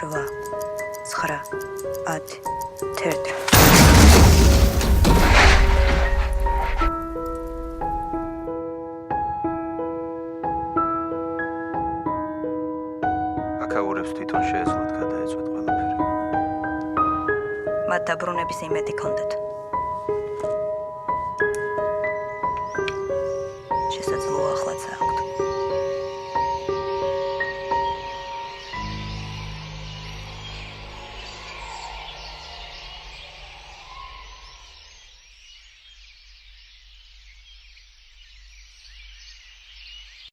8, 9, 10, 11. აქაურებს თვითონ შეეძლოთ გადაეცვათ ყველაფერი. მათ დაბრუნების იმედი ჰქონდათ.